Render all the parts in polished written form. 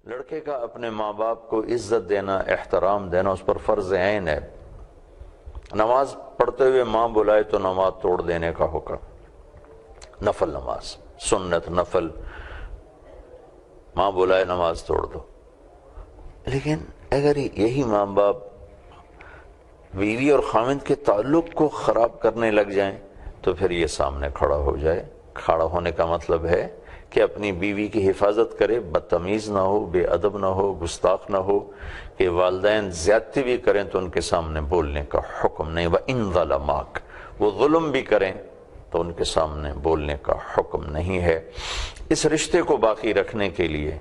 لڑکے کا اپنے ماں باپ کو عزت دینا، احترام دینا اس پر فرض عین ہے۔ نماز پڑھتے ہوئے ماں بلائے تو نماز توڑ دینے کا حکم، نفل نماز، سنت نفل، ماں بلائے نماز توڑ دو۔ لیکن اگر یہی ماں باپ بیوی اور خاوند کے تعلق کو خراب کرنے لگ جائیں تو پھر یہ سامنے کھڑا ہو جائے۔ کھڑا ہونے کا مطلب ہے کہ اپنی بیوی کی حفاظت کرے، بدتمیز نہ ہو، بے ادب نہ ہو، گستاخ نہ ہو، کہ والدین زیادتی بھی کریں تو ان کے سامنے بولنے کا حکم نہیں۔ وَإِن ظَلَمَاكَ، وہ ظلم بھی کریں تو ان کے سامنے بولنے کا حکم نہیں ہے۔ اس رشتے کو باقی رکھنے کے لیے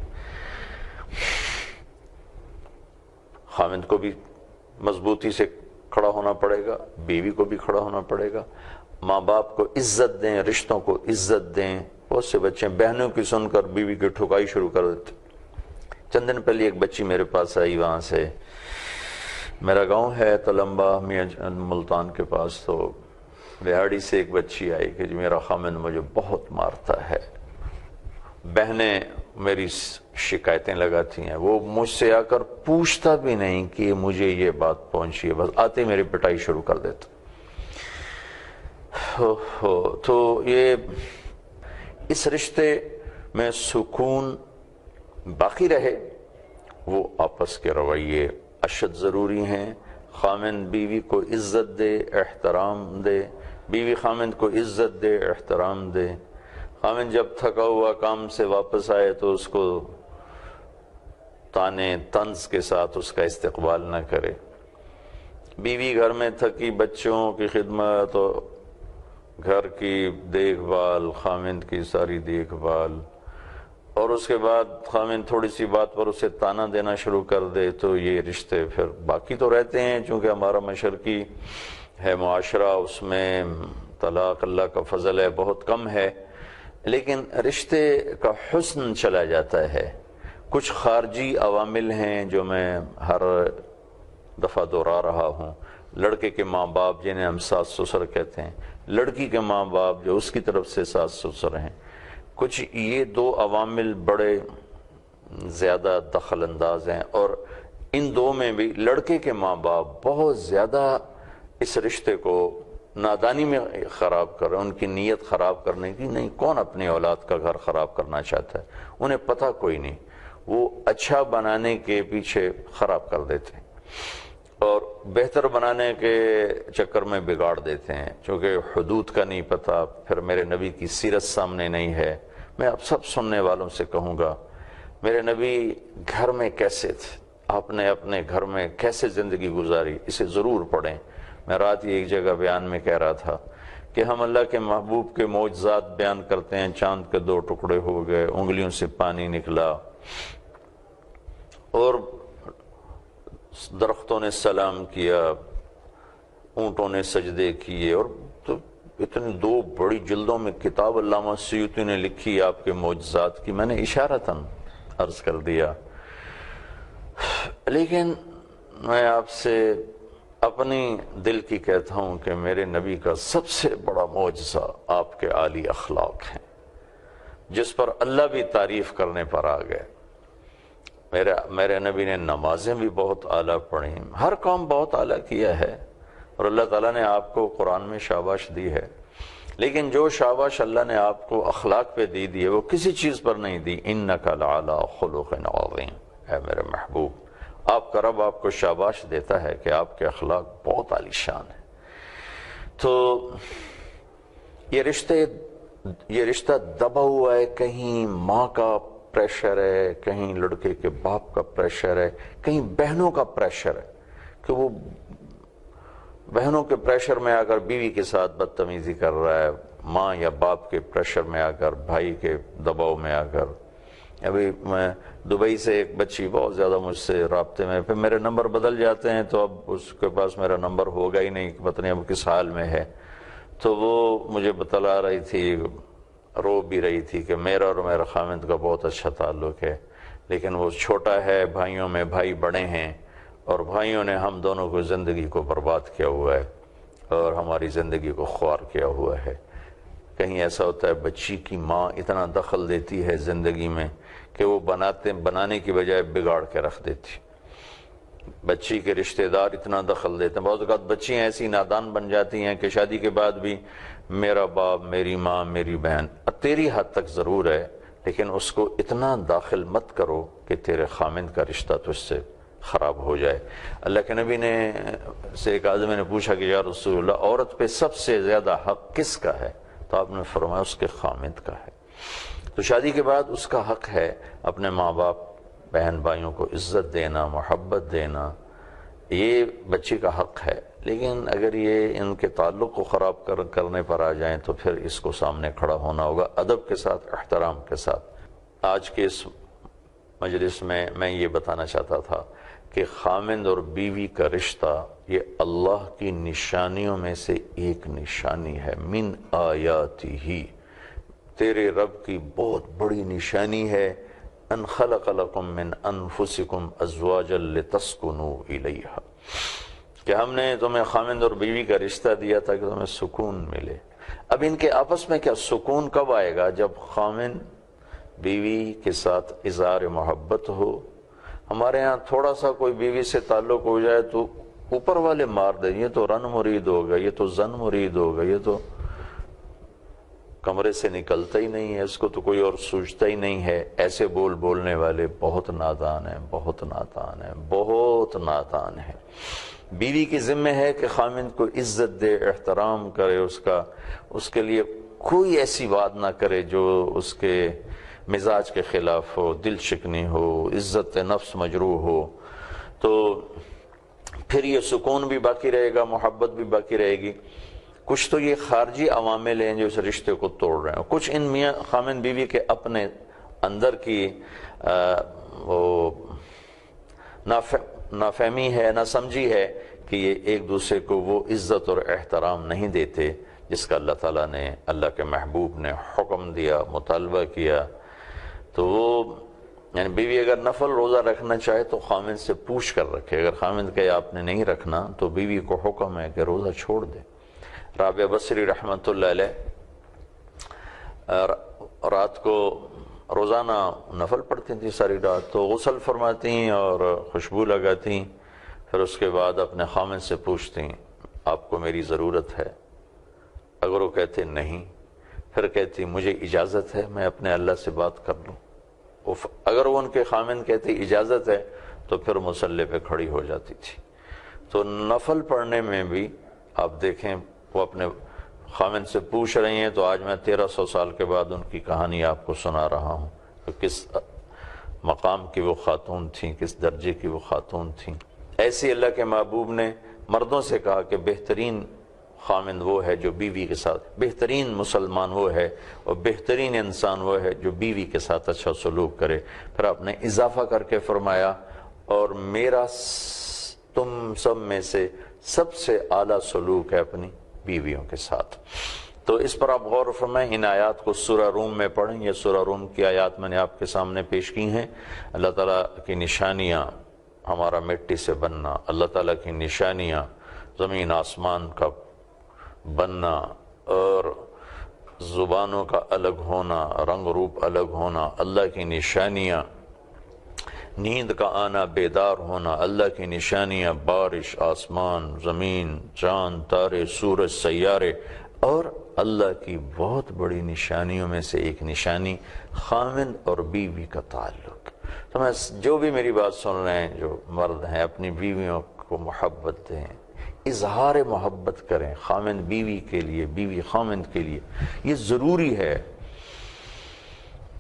خاوند کو بھی مضبوطی سے کھڑا ہونا پڑے گا، بیوی کو بھی کھڑا ہونا پڑے گا، ماں باپ کو عزت دیں، رشتوں کو عزت دیں۔ بہت سے بچے بہنوں کی سن کر بیوی کی ٹھکائی شروع کر دیتے۔ چند دن پہلے ایک بچی میرے پاس آئی، وہاں سے میرا گاؤں ہے تلمبا میاں ملتان کے پاس، تو بہاڑی سے ایک بچی آئی کہ جی میرا خامن مجھے بہت مارتا ہے، بہنیں میری شکایتیں لگاتی ہیں، وہ مجھ سے آ کر پوچھتا بھی نہیں کہ مجھے یہ بات پہنچی ہے، بس آتے میری پٹائی شروع کر دیتا۔ تو یہ اس رشتے میں سکون باقی رہے، وہ آپس کے رویے اشد ضروری ہیں۔ خامند بیوی کو عزت دے، احترام دے، بیوی خامند کو عزت دے، احترام دے۔ خامند جب تھکا ہوا کام سے واپس آئے تو اس کو تانے طنز کے ساتھ اس کا استقبال نہ کرے۔ بیوی گھر میں تھکی، بچوں کی خدمت اور گھر کی دیکھ بھال، خامند کی ساری دیکھ بھال، اور اس کے بعد خامند تھوڑی سی بات پر اسے تانا دینا شروع کر دے تو یہ رشتے پھر باقی تو رہتے ہیں، چونکہ ہمارا مشرقی ہے معاشرہ، اس میں طلاق اللہ کا فضل ہے بہت کم ہے، لیکن رشتے کا حسن چلا جاتا ہے۔ کچھ خارجی عوامل ہیں جو میں ہر دفعہ دہرا رہا ہوں۔ لڑکے کے ماں باپ جنہیں ہم ساس سسر کہتے ہیں، لڑکی کے ماں باپ جو اس کی طرف سے ساس سسر ہیں، کچھ یہ دو عوامل بڑے زیادہ دخل انداز ہیں، اور ان دو میں بھی لڑکے کے ماں باپ بہت زیادہ اس رشتے کو نادانی میں خراب کر رہے ہیں، ان کی نیت خراب کرنے کی نہیں۔ کون اپنی اولاد کا گھر خراب کرنا چاہتا ہے؟ انہیں پتہ کوئی نہیں، وہ اچھا بنانے کے پیچھے خراب کر دیتے ہیں اور بہتر بنانے کے چکر میں بگاڑ دیتے ہیں، چونکہ حدود کا نہیں پتہ، پھر میرے نبی کی سیرت سامنے نہیں ہے۔ میں اب سب سننے والوں سے کہوں گا، میرے نبی گھر میں کیسے تھے، آپ نے اپنے گھر میں کیسے زندگی گزاری، اسے ضرور پڑھیں۔ میں رات ہی ایک جگہ بیان میں کہہ رہا تھا کہ ہم اللہ کے محبوب کے معجزات بیان کرتے ہیں، چاند کے 2 ٹکڑے ہو گئے، انگلیوں سے پانی نکلا، اور درختوں نے سلام کیا، اونٹوں نے سجدے کیے، اور تو اتنی 2 بڑی جلدوں میں کتاب علامہ سیوطی نے لکھی آپ کے معجزات کی، میں نے اشارتاً عرض کر دیا۔ لیکن میں آپ سے اپنی دل کی کہتا ہوں کہ میرے نبی کا سب سے بڑا معجزہ آپ کے عالی اخلاق ہیں، جس پر اللہ بھی تعریف کرنے پر آ گئے۔ میرے نبی نے نمازیں بھی بہت اعلیٰ پڑھیں، ہر کام بہت اعلیٰ کیا ہے، اور اللہ تعالیٰ نے آپ کو قرآن میں شاباش دی ہے، لیکن جو شاباش اللہ نے آپ کو اخلاق پہ دی ہے وہ کسی چیز پر نہیں دی۔ اِنَّكَ لَعَلَىٰ خُلُقٍ عَظِيمٍ، اے میرے محبوب، آپ کا رب آپ کو شاباش دیتا ہے کہ آپ کے اخلاق بہت عالی شان ہیں۔ تو یہ رشتہ دبا ہوا ہے، کہیں ماں کا پریشر ہے، کہیں لڑکے کے باپ کا پریشر ہے، کہیں بہنوں کا پریشر ہے کہ وہ بہنوں کے پریشر میں آ کر بیوی کے ساتھ بدتمیزی کر رہا ہے، ماں یا باپ کے پریشر میں آ کر، بھائی کے دباؤ میں آ کر۔ ابھی میں دبئی سے ایک بچی بہت زیادہ مجھ سے رابطے میں، پھر میرے نمبر بدل جاتے ہیں تو اب اس کے پاس میرا نمبر ہوگا ہی نہیں، پتہ نہیں اب کس حال میں ہے، تو وہ مجھے بتلا رہی تھی، رو بھی رہی تھی کہ میرا اور میرا خامند کا بہت اچھا تعلق ہے، لیکن وہ چھوٹا ہے، بھائیوں میں بھائی بڑے ہیں، اور بھائیوں نے ہم دونوں کو زندگی کو برباد کیا ہوا ہے اور ہماری زندگی کو خوار کیا ہوا ہے۔ کہیں ایسا ہوتا ہے بچی کی ماں اتنا دخل دیتی ہے زندگی میں کہ وہ بنانے کی بجائے بگاڑ کے رکھ دیتی. بچی کے رشتہ دار اتنا دخل دیتے ہیں. بعض اوقات بچیاں ایسی نادان بن جاتی ہیں کہ شادی کے بعد بھی میرا باپ، میری ماں، میری بہن. تیری حد تک ضرور ہے، لیکن اس کو اتنا داخل مت کرو کہ تیرے خامند کا رشتہ تجھ سے خراب ہو جائے. اللہ کے نبی نے سے ایک آدمی نے پوچھا کہ یا رسول اللہ، عورت پہ سب سے زیادہ حق کس کا ہے؟ تو آپ نے فرمایا اس کے خامند کا ہے. تو شادی کے بعد اس کا حق ہے اپنے ماں باپ، بہن بھائیوں کو عزت دینا، محبت دینا، یہ بچی کا حق ہے. لیکن اگر یہ ان کے تعلق کو خراب کرنے پر آ جائیں تو پھر اس کو سامنے کھڑا ہونا ہوگا ادب کے ساتھ، احترام کے ساتھ. آج کے اس مجلس میں یہ بتانا چاہتا تھا کہ خامند اور بیوی کا رشتہ یہ اللہ کی نشانیوں میں سے ایک نشانی ہے. من آیاتہ، تیرے رب کی بہت بڑی نشانی ہے. ان خلق لکم من انفسکم ازواجا لتسکنوا الیہا، کہ ہم نے تمہیں خامند اور بیوی کا رشتہ دیا تاکہ تمہیں سکون ملے. اب ان کے آپس میں کیا سکون کب آئے گا؟ جب خامند بیوی کے ساتھ اظہار محبت ہو. ہمارے ہاں تھوڑا سا کوئی بیوی سے تعلق ہو جائے تو اوپر والے مار دیں، یہ تو رن مرید ہوگا، یہ تو زن مرید ہوگا، یہ تو کمرے سے نکلتا ہی نہیں ہے، اس کو تو کوئی اور سوچتا ہی نہیں ہے. ایسے بولنے والے بہت نادان ہیں، بہت نادان ہیں، بہت نادان ہیں. بیوی کی ذمہ ہے کہ خامند کو عزت دے، احترام کرے، اس کے لیے کوئی ایسی بات نہ کرے جو اس کے مزاج کے خلاف ہو، دل شکنی ہو، عزت نفس مجروح ہو. تو پھر یہ سکون بھی باقی رہے گا، محبت بھی باقی رہے گی. کچھ تو یہ خارجی عوامل ہیں جو اس رشتے کو توڑ رہے ہیں، کچھ ان میاں خامند بیوی کے اپنے اندر کی وہ نافہمی ہے، نہ سمجھی ہے کہ یہ ایک دوسرے کو وہ عزت اور احترام نہیں دیتے جس کا اللہ تعالیٰ نے، اللہ کے محبوب نے حکم دیا، مطالبہ کیا. تو وہ یعنی بیوی اگر نفل روزہ رکھنا چاہے تو خامند سے پوچھ کر رکھے. اگر خامند کہے آپ نے نہیں رکھنا تو بیوی کو حکم ہے کہ روزہ چھوڑ دے. رابعہ بصری رحمۃ اللہ علیہ رات کو روزانہ نفل پڑھتی تھیں ساری رات، تو غسل فرماتی اور خوشبو لگاتی، پھر اس کے بعد اپنے خامند سے پوچھتی آپ کو میری ضرورت ہے؟ اگر وہ کہتے نہیں، پھر کہتی مجھے اجازت ہے میں اپنے اللہ سے بات کر لوں. اگر وہ ان کے خامند کہتے اجازت ہے تو پھر مصلی پہ کھڑی ہو جاتی تھی. تو نفل پڑھنے میں بھی آپ دیکھیں وہ اپنے خامند سے پوچھ رہی ہیں. تو آج میں 1300 سال کے بعد ان کی کہانی آپ کو سنا رہا ہوں کہ کس مقام کی وہ خاتون تھیں، کس درجے کی وہ خاتون تھیں. ایسی اللہ کے محبوب نے مردوں سے کہا کہ بہترین خامند وہ ہے جو بیوی کے ساتھ، بہترین مسلمان وہ ہے اور بہترین انسان وہ ہے جو بیوی کے ساتھ اچھا سلوک کرے. پھر آپ نے اضافہ کر کے فرمایا اور میرا تم سب میں سے سب سے اعلیٰ سلوک ہے اپنی بیویوں کے ساتھ. تو اس پر آپ غور فرمائیں. ان آیات کو سورہ روم میں پڑھیں. یہ سورہ روم کی آیات میں نے آپ کے سامنے پیش کی ہیں. اللہ تعالیٰ کی نشانیاں، ہمارا مٹی سے بننا، اللہ تعالیٰ کی نشانیاں زمین آسمان کا بننا اور زبانوں کا الگ ہونا، رنگ روپ الگ ہونا، اللہ کی نشانیاں، نیند کا آنا، بیدار ہونا، اللہ کی نشانیاں، بارش، آسمان، زمین، چاند، تارے، سورج، سیارے، اور اللہ کی بہت بڑی نشانیوں میں سے ایک نشانی خامند اور بیوی کا تعلق. تو میں جو بھی میری بات سن رہے ہیں، جو مرد ہیں، اپنی بیویوں کو محبت دیں، اظہار محبت کریں خامند بیوی کے لیے، بیوی خامند کے لیے. یہ ضروری ہے.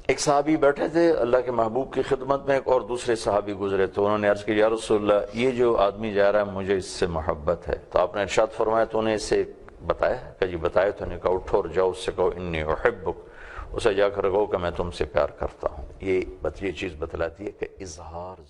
ایک صحابی بیٹھے تھے اللہ کے محبوب کی خدمت میں، ایک اور دوسرے صحابی گزرے تو انہوں نے عرض کی یا رسول اللہ یہ جو آدمی جا رہا ہے مجھے اس سے محبت ہے. تو آپ نے ارشاد فرمایا تو انہیں اسے بتایا کہ جی بتایا. تو انہیں کہا اٹھو اور جاؤ اس سے کہو انی احبک، اسے جا کر کہو کہ میں تم سے پیار کرتا ہوں. یہ چیز بتلاتی ہے کہ اظہار